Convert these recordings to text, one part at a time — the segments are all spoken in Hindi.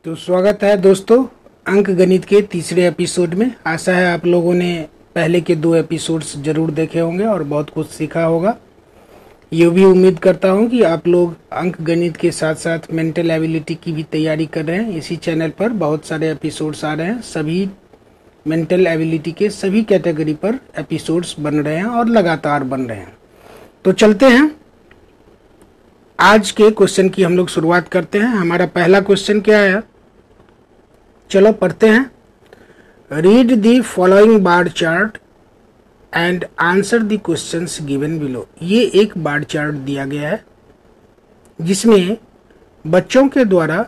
तो स्वागत है दोस्तों अंक गणित के तीसरे एपिसोड में। आशा है आप लोगों ने पहले के 2 एपिसोड्स जरूर देखे होंगे और बहुत कुछ सीखा होगा। ये भी उम्मीद करता हूँ कि आप लोग अंक गणित के साथ साथ मेंटल एबिलिटी की भी तैयारी कर रहे हैं। इसी चैनल पर बहुत सारे एपिसोड्स आ रहे हैं, सभी मेंटल एबिलिटी के सभी कैटेगरी पर एपिसोड्स बन रहे हैं और लगातार बन रहे हैं। तो चलते हैं, आज के क्वेश्चन की हम लोग शुरुआत करते हैं। हमारा पहला क्वेश्चन क्या है, चलो पढ़ते हैं। Read the following bar chart and answer the questions given below. ये एक बार चार्ट दिया गया है जिसमें बच्चों के द्वारा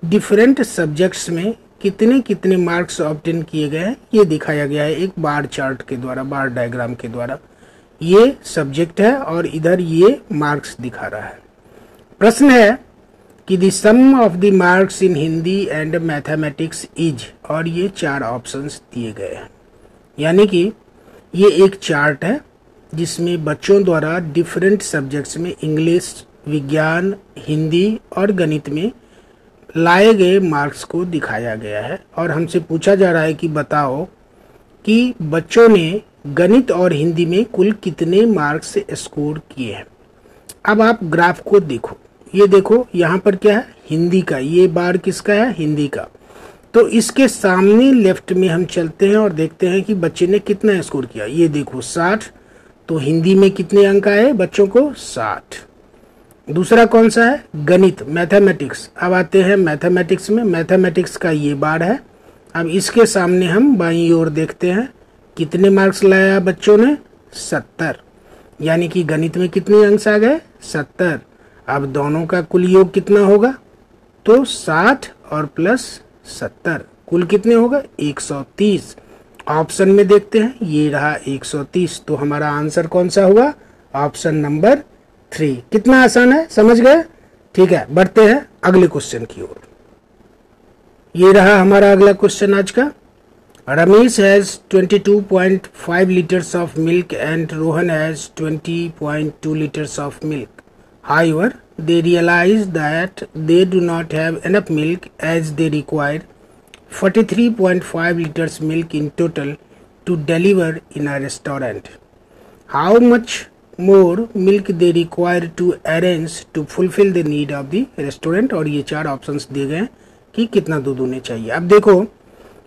डिफरेंट सब्जेक्ट्स में कितने कितने मार्क्स ऑब्टेन किए गए हैं ये दिखाया गया है एक बार चार्ट के द्वारा, बार डायग्राम के द्वारा। ये सब्जेक्ट है और इधर ये मार्क्स दिखा रहा है। प्रश्न है कि the sum of the marks in Hindi and mathematics is, और ये 4 ऑप्शंस दिए गए हैं। यानी कि ये एक चार्ट है जिसमें बच्चों द्वारा डिफरेंट सब्जेक्ट्स में इंग्लिश, विज्ञान, हिंदी और गणित में लाए गए मार्क्स को दिखाया गया है और हमसे पूछा जा रहा है कि बताओ कि बच्चों ने गणित और हिंदी में कुल कितने मार्क्स स्कोर किए हैं। अब आप ग्राफ को देखो, ये देखो यहाँ पर क्या है, हिंदी का, ये बार किसका है, हिंदी का। तो इसके सामने लेफ्ट में हम चलते हैं और देखते हैं कि बच्चे ने कितना स्कोर किया। ये देखो 60, तो हिंदी में कितने अंक आए बच्चों को, 60। दूसरा कौन सा है, गणित, मैथमेटिक्स। अब आते हैं मैथमेटिक्स में, मैथमेटिक्स का ये बार है। अब इसके सामने हम बाईं ओर देखते हैं कितने मार्क्स लाया बच्चों ने, 70। यानी कि गणित में कितने अंक आ गए, 70। अब दोनों का कुल योग कितना होगा, तो 60 और प्लस 70 कुल कितने होगा, 130। ऑप्शन में देखते हैं, ये रहा 130। तो हमारा आंसर कौन सा हुआ, ऑप्शन नंबर 3। कितना आसान है, समझ गए। ठीक है, बढ़ते हैं अगले क्वेश्चन की ओर। ये रहा हमारा अगला क्वेश्चन आज का। Ramesh has 22.5 liters of milk and Rohan has 20.2 liters of milk. However, they realize that they do not have enough milk as they require 43.5 liters milk in total to deliver in a restaurant. How much more milk they require to arrange to fulfill the need of the restaurant? और ये 4 ऑप्शंस दिए गए हैं कि कितना दूध उन्हें चाहिए। अब देखो,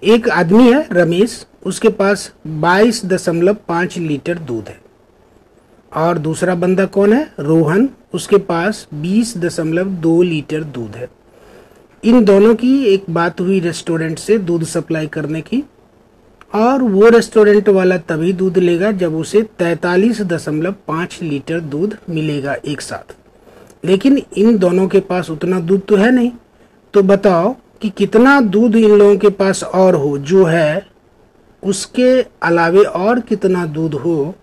एक आदमी है रमेश, उसके पास 22.5 लीटर दूध है और दूसरा बंदा कौन है, रोहन, उसके पास 20.2 लीटर दूध है। इन दोनों की एक बात हुई रेस्टोरेंट से दूध सप्लाई करने की, और वो रेस्टोरेंट वाला तभी दूध लेगा जब उसे 43.5 लीटर दूध मिलेगा एक साथ। लेकिन इन दोनों के पास उतना दूध तो है नहीं। तो बताओ कि कितना दूध इन लोगों के पास और हो, जो है उसके अलावे और कितना दूध हो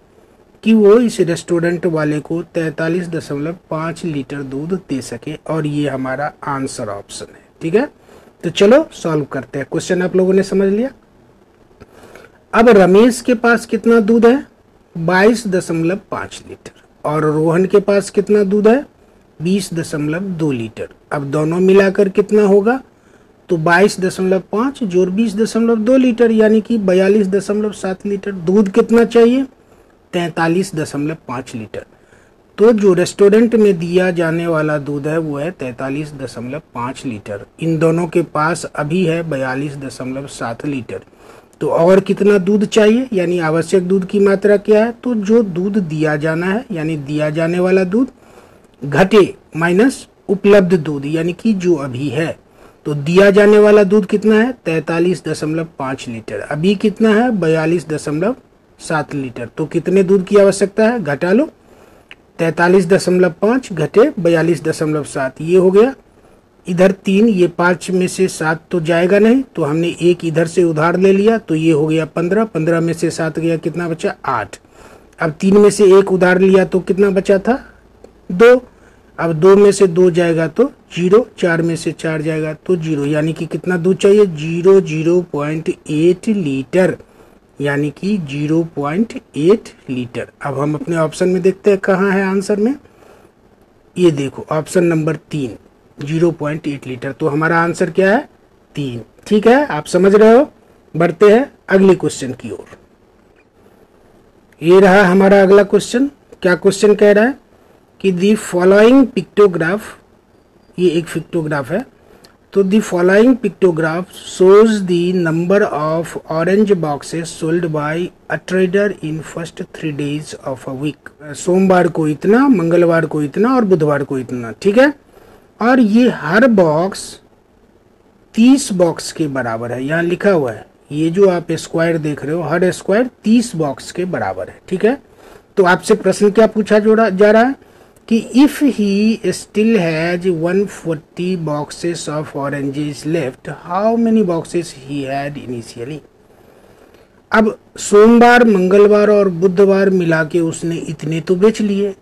कि वो इस रेस्टोरेंट वाले को 43.5 लीटर दूध दे सके। और ये हमारा आंसर ऑप्शन है। ठीक है, तो चलो सॉल्व करते हैं। क्वेश्चन आप लोगों ने समझ लिया। अब रमेश के पास कितना दूध है, 22.5 लीटर, और रोहन के पास कितना दूध है, 20.2 लीटर। अब दोनों मिलाकर कितना होगा, तो 22.5 जोड़ 20.2 लीटर, यानी कि 42.7 लीटर। दूध कितना चाहिए, 43.5 लीटर। तो जो रेस्टोरेंट में दिया जाने वाला दूध है वो है 43.5 लीटर। इन दोनों के पास अभी है 42.7 लीटर। तो और कितना दूध चाहिए, यानी आवश्यक दूध की मात्रा क्या है, तो जो दूध दिया जाना है, यानी दिया जाने वाला दूध घटे माइनस उपलब्ध दूध, यानी कि जो अभी है। तो दिया जाने वाला दूध कितना है, 43.5 लीटर। अभी कितना है, 42.7 लीटर। तो कितने दूध की आवश्यकता है, घटा लो, 43.5 घटे 42.7, ये हो गया। इधर 3, ये 5 में से 7 तो जाएगा नहीं, तो हमने एक इधर से उधार ले लिया, तो ये हो गया 15। 15 में से 7 गया, कितना बचा, 8। अब 3 में से 1 उधार लिया तो कितना बचा था, 2। अब 2 में से 2 जाएगा तो 0, 4 में से 4 जाएगा तो 0, यानी कि कितना दूध चाहिए, 0.8 लीटर, यानी कि 0.8 लीटर। अब हम अपने ऑप्शन में देखते हैं कहाँ है आंसर में। ये देखो ऑप्शन नंबर 3, 0.8 लीटर। तो हमारा आंसर क्या है? 3। ठीक है, आप समझ रहे हो। बढ़ते हैं अगले क्वेश्चन की ओर। ये रहा हमारा अगला क्वेश्चन। क्या क्वेश्चन कह रहा है कि दी फॉलोइंग पिक्टोग्राफ, ये एक पिक्टोग्राफ है, तो the following pictograph shows the number of orange boxes sold by a trader in first 3 days of a week. सोमवार को इतना, मंगलवार को इतना और बुधवार को इतना। ठीक है, और ये हर बॉक्स 30 बॉक्स के बराबर है। यहाँ लिखा हुआ है, ये जो आप स्क्वायर देख रहे हो, हर स्क्वायर 30 बॉक्स के बराबर है। ठीक है, तो आपसे प्रश्न क्या पूछा जा रहा है कि if he still has 140 boxes of oranges left, how many boxes he had initially. अब सोमवार, मंगलवार और बुधवार मिला के उसने इतने तो बेच लिए।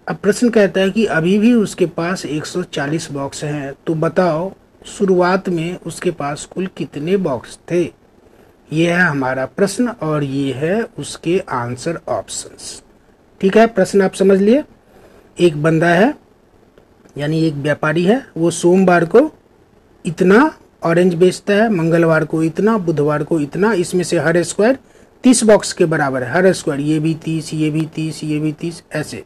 अब प्रश्न कहता है कि अभी भी उसके पास 140 बॉक्स हैं, तो बताओ शुरुआत में उसके पास कुल कितने बॉक्स थे। ये है हमारा प्रश्न और ये है उसके आंसर ऑप्शंस। ठीक है, प्रश्न आप समझ लिए। एक बंदा है, यानी एक व्यापारी है, वो सोमवार को इतना ऑरेंज बेचता है, मंगलवार को इतना, बुधवार को इतना। इसमें से हर स्क्वायर 30 बॉक्स के बराबर है। हर स्क्वायर, ये भी 30, ये भी 30, ये भी 30, ऐसे।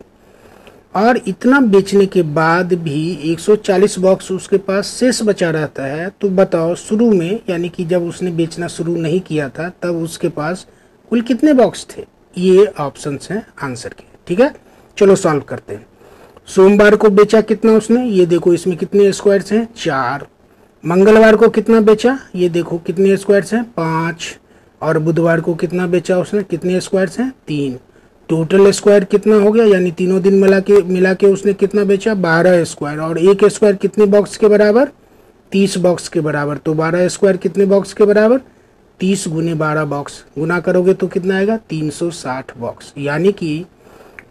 और इतना बेचने के बाद भी 140 बॉक्स उसके पास शेष बचा रहता है। तो बताओ शुरू में, यानी कि जब उसने बेचना शुरू नहीं किया था, तब उसके पास कुल कितने बॉक्स थे। ये ऑप्शंस हैं आंसर के। ठीक है, चलो सॉल्व करते हैं। सोमवार को बेचा कितना उसने, ये देखो इसमें कितने स्क्वायर्स हैं, 4। मंगलवार को कितना बेचा, ये देखो कितने स्क्वायर्स हैं, 5। और बुधवार को कितना बेचा उसने, कितने स्क्वायर्स हैं, 3। टोटल स्क्वायर कितना हो गया, यानी तीनों दिन मिला के उसने कितना बेचा, 12 स्क्वायर। और एक स्क्वायर कितने बॉक्स के बराबर, 30 बॉक्स के बराबर। तो 12 स्क्वायर कितने बॉक्स के बराबर, 30 गुने 12 बॉक्स। गुना करोगे तो कितना आएगा, 360 बॉक्स। यानी कि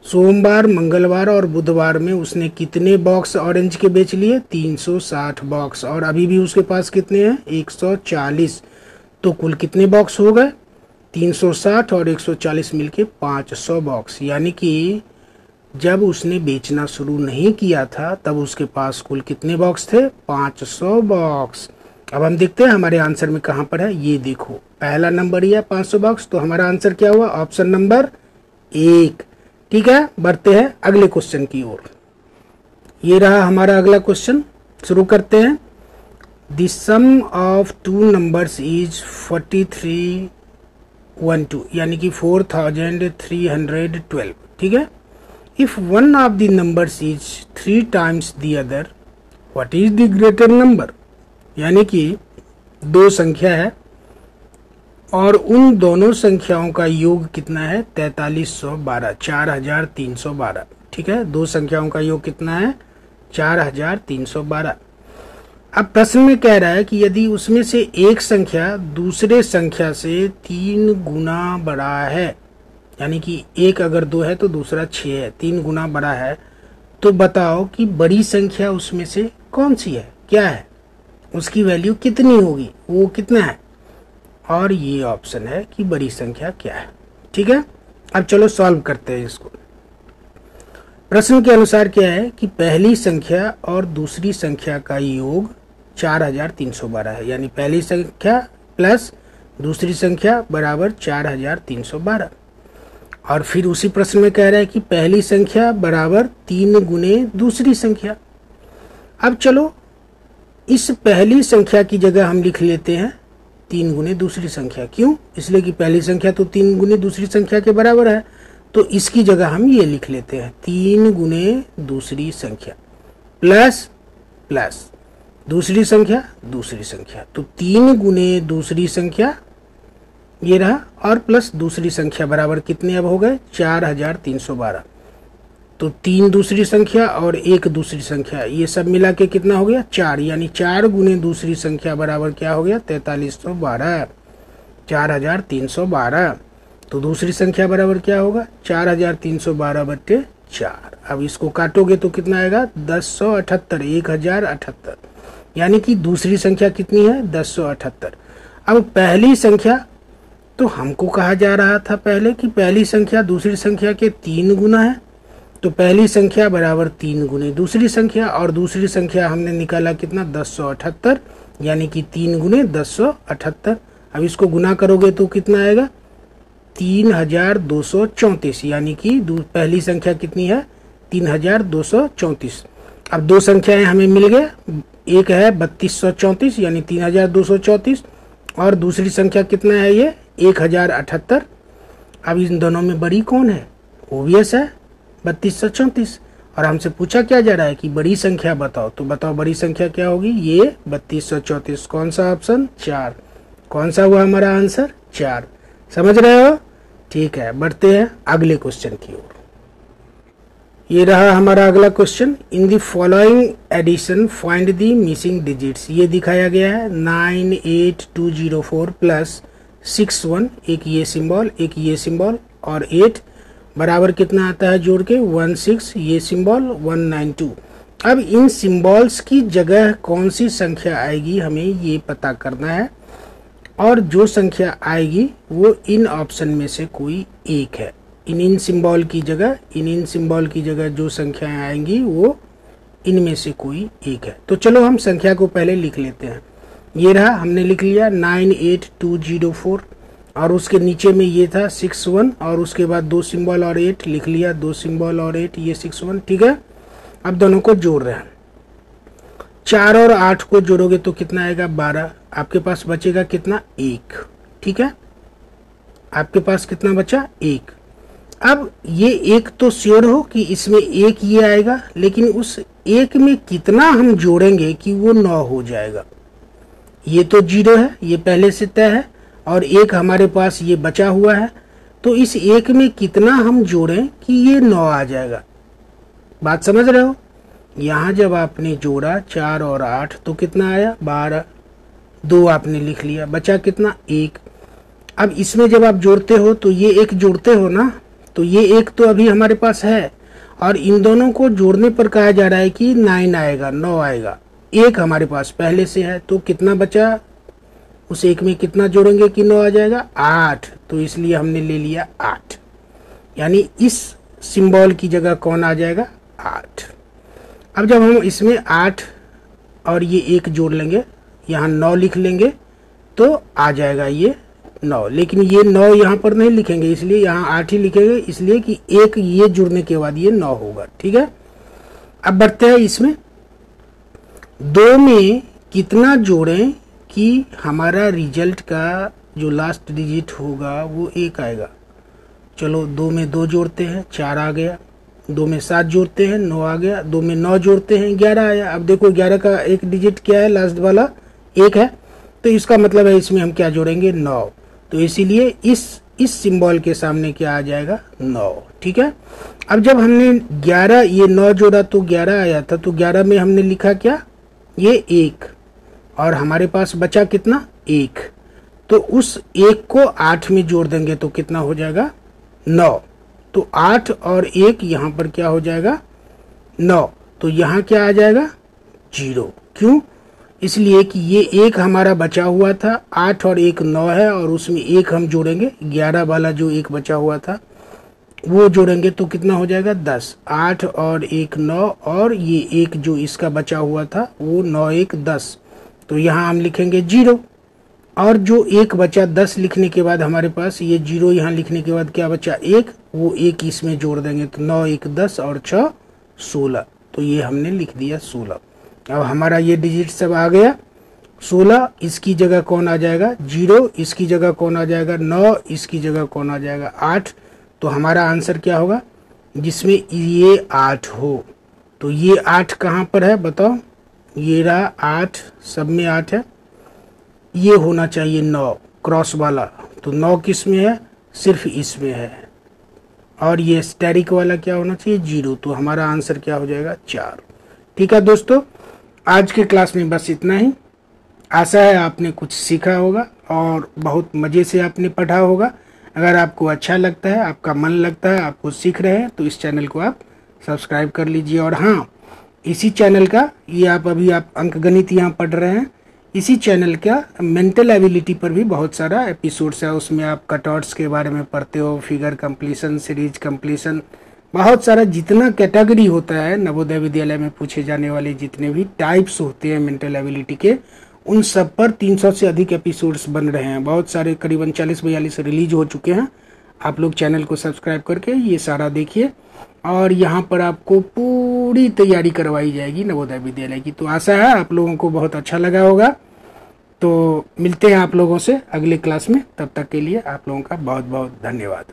सोमवार, मंगलवार और बुधवार में उसने कितने बॉक्स ऑरेंज के बेच लिए, 360 बॉक्स। और अभी भी उसके पास कितने हैं, 140। तो कुल कितने बॉक्स हो गए, 360 और 140 मिलके 500 बॉक्स। यानी कि जब उसने बेचना शुरू नहीं किया था, तब उसके पास कुल कितने बॉक्स थे, 500 बॉक्स। अब हम देखते हैं हमारे आंसर में कहाँ पर है। ये देखो पहला नंबर ही है 500 बॉक्स। तो हमारा आंसर क्या हुआ, ऑप्शन नंबर 1। ठीक है, बढ़ते हैं अगले क्वेश्चन की ओर। ये रहा हमारा अगला क्वेश्चन, शुरू करते हैं। The sum of 2 numbers is 4312, यानी कि 4312। ठीक है, if one of the numbers is 3 times the other, what is the greater number. यानी कि दो संख्या है और उन दोनों संख्याओं का योग कितना है, 4312, 4312। ठीक है, दो संख्याओं का योग कितना है, 4312। अब प्रश्न में कह रहा है कि यदि उसमें से एक संख्या दूसरे संख्या से 3 गुना बड़ा है, यानी कि एक अगर 2 है तो दूसरा 6 है, 3 गुना बड़ा है, तो बताओ कि बड़ी संख्या उसमें से कौन सी है, क्या है, उसकी वैल्यू कितनी होगी, वो कितना है। और ये ऑप्शन है कि बड़ी संख्या क्या है। ठीक है, अब चलो सॉल्व करते हैं इसको। प्रश्न के अनुसार क्या है कि पहली संख्या और दूसरी संख्या का योग 4312 है, यानी पहली संख्या प्लस दूसरी संख्या बराबर 4312। और फिर उसी प्रश्न में कह रहा है कि पहली संख्या बराबर 3 गुने दूसरी संख्या। अब चलो इस पहली संख्या की जगह हम लिख लेते हैं 3 गुने दूसरी संख्या। क्यों, इसलिए कि पहली संख्या तो 3 गुने दूसरी संख्या के बराबर है। तो इसकी जगह हम ये लिख लेते हैं 3 गुने दूसरी संख्या प्लस प्लस दूसरी संख्या, तो 3 गुने दूसरी संख्या ये रहा, और प्लस दूसरी संख्या बराबर कितने अब हो गए, 4312। तो 3 दूसरी संख्या और 1 दूसरी संख्या, ये सब मिला के कितना हो गया, 4। यानी 4 गुने दूसरी संख्या बराबर क्या हो गया, 4312, 4312। तो दूसरी संख्या बराबर क्या होगा, 4312/4। अब इसको काटोगे तो कितना आएगा, 1078, 1078। यानी कि दूसरी संख्या कितनी है, 1078। अब पहली संख्या, तो हमको कहा जा रहा था पहले कि पहली संख्या दूसरी संख्या के 3 गुना है, तो पहली संख्या बराबर 3 गुने दूसरी संख्या, और दूसरी संख्या हमने निकाला कितना 1078, यानी कि 3 गुने 1078। अब इसको गुना करोगे तो कितना आएगा 3234, यानी कि पहली संख्या कितनी है 3234। अब दो संख्याएं हमें मिल गए, एक है 3234 यानी 3234, और दूसरी संख्या कितना है ये 1078। अब इन दोनों में बड़ी कौन है, ओबियस है 3234, और हमसे पूछा क्या जा रहा है कि बड़ी संख्या बताओ, तो बताओ बड़ी संख्या क्या होगी, ये 3234। कौन सा ऑप्शन 4, कौन सा हुआ हमारा आंसर 4। समझ रहे हो, ठीक है। बढ़ते हैं अगले क्वेश्चन की ओर। ये रहा हमारा अगला question. In the following addition find the missing digits. ये दिखाया गया है 98204 प्लस 61, एक ये सिंबल एक ये सिंबल, और 8 बराबर कितना आता है जोड़ के 16, ये सिंबल 192। अब इन सिंबल्स की जगह कौन सी संख्या आएगी हमें ये पता करना है, और जो संख्या आएगी वो इन ऑप्शन में से कोई एक है। इन सिंबल की जगह जो संख्याएं आएंगी वो इनमें से कोई एक है। तो चलो हम संख्या को पहले लिख लेते हैं। ये रहा, हमने लिख लिया 98204, और उसके नीचे में ये था 61, और उसके बाद 2 सिंबल और 8 लिख लिया, 2 सिंबल और 8 ये 61, ठीक है। अब दोनों को जोड़ रहे हैं, 4 और 8 को जोड़ोगे तो कितना आएगा 12, आपके पास बचेगा कितना 1, ठीक है। आपके पास कितना बचा 1। अब ये एक तो श्योर हो कि इसमें एक ये आएगा, लेकिन उस एक में कितना हम जोड़ेंगे कि वो 9 हो जाएगा। ये तो 0 है, ये पहले से तय है, और एक हमारे पास ये बचा हुआ है, तो इस एक में कितना हम जोड़ें कि ये 9 आ जाएगा। बात समझ रहे हो, यहाँ जब आपने जोड़ा 4 और 8 तो कितना आया 12, 2 आपने लिख लिया, बचा कितना 1। अब इसमें जब आप जोड़ते हो तो ये एक जोड़ते हो ना, तो ये एक तो अभी हमारे पास है, और इन दोनों को जोड़ने पर कहा जा रहा है कि 9 आएगा, 9 आएगा। एक हमारे पास पहले से है, तो कितना बचा, उस एक में कितना जोड़ेंगे कि 9 आ जाएगा 8, तो इसलिए हमने ले लिया 8, यानी इस सिंबल की जगह कौन आ जाएगा 8। अब जब हम इसमें 8 और ये एक जोड़ लेंगे, यहाँ 9 लिख लेंगे तो आ जाएगा ये 9, लेकिन ये 9 यहाँ पर नहीं लिखेंगे, इसलिए यहाँ 8 ही लिखेंगे, इसलिए कि एक ये जुड़ने के बाद ये 9 होगा, ठीक है। अब बढ़ते हैं इसमें, 2 में कितना जोड़ें कि हमारा रिजल्ट का जो लास्ट डिजिट होगा वो 1 आएगा। चलो 2 में 2 जोड़ते हैं 4 आ गया, 2 में 7 जोड़ते हैं 9 आ गया, 2 में 9 जोड़ते हैं 11 आया। अब देखो 11 का एक डिजिट क्या है, लास्ट वाला 1 है, तो इसका मतलब है इसमें हम क्या जोड़ेंगे 9, तो इसीलिए इस सिंबल के सामने क्या आ जाएगा 9, ठीक है। अब जब हमने 11 ये 9 जोड़ा तो 11 आया था, तो 11 में हमने लिखा क्या ये 1, और हमारे पास बचा कितना 1, तो उस 1 को 8 में जोड़ देंगे तो कितना हो जाएगा 9, तो 8 और 1 यहाँ पर क्या हो जाएगा 9, तो यहाँ क्या आ जाएगा 0। क्यों, इसलिए कि ये 1 हमारा बचा हुआ था, 8 और 1 9 है, और उसमें 1 हम जोड़ेंगे, 11 वाला जो 1 बचा हुआ था वो जोड़ेंगे तो कितना हो जाएगा 10। 8 और 1 9, और ये 1 जो इसका बचा हुआ था वो 9 1 10, तो यहाँ हम लिखेंगे 0, और जो 1 बचा 10 लिखने के बाद हमारे पास ये 0 यहाँ लिखने के बाद क्या बचा 1, वो 1 इसमें जोड़ देंगे तो 9 1 10 और 6 16, तो ये हमने लिख दिया 16। अब हमारा ये डिजिट सब आ गया 16, इसकी जगह कौन आ जाएगा 0, इसकी जगह कौन आ जाएगा 9, इसकी जगह कौन आ जाएगा 8, तो हमारा आंसर क्या होगा जिसमें ये 8 हो। तो ये 8 कहाँ पर है बताओ, ये रहा 8, सब में 8 है, ये होना चाहिए 9 क्रॉस वाला, तो 9 किस में है सिर्फ इसमें है, और ये स्टेरिक वाला क्या होना चाहिए 0, तो हमारा आंसर क्या हो जाएगा 4। ठीक है दोस्तों, आज के क्लास में बस इतना ही। आशा है आपने कुछ सीखा होगा और बहुत मज़े से आपने पढ़ा होगा। अगर आपको अच्छा लगता है, आपका मन लगता है, आप कुछ सीख रहे हैं, तो इस चैनल को आप सब्सक्राइब कर लीजिए। और हाँ, इसी चैनल का ये आप अंकगणित यहाँ पढ़ रहे हैं, इसी चैनल का मेंटल एबिलिटी पर भी बहुत सारा एपिसोड्स है, उसमें आप कटआउट्स के बारे में पढ़ते हो, फिगर कंप्लीशन, सीरीज कंप्लीशन, बहुत सारा जितना कैटेगरी होता है नवोदय विद्यालय में पूछे जाने वाले जितने भी टाइप्स होते हैं मेंटल एबिलिटी के, उन सब पर 300 से अधिक एपिसोड्स बन रहे हैं। बहुत सारे करीबन 40-42 रिलीज हो चुके हैं। आप लोग चैनल को सब्सक्राइब करके ये सारा देखिए, और यहाँ पर आपको पूरी तैयारी करवाई जाएगी नवोदय विद्यालय की। तो आशा है आप लोगों को बहुत अच्छा लगा होगा। तो मिलते हैं आप लोगों से अगले क्लास में, तब तक के लिए आप लोगों का बहुत बहुत धन्यवाद।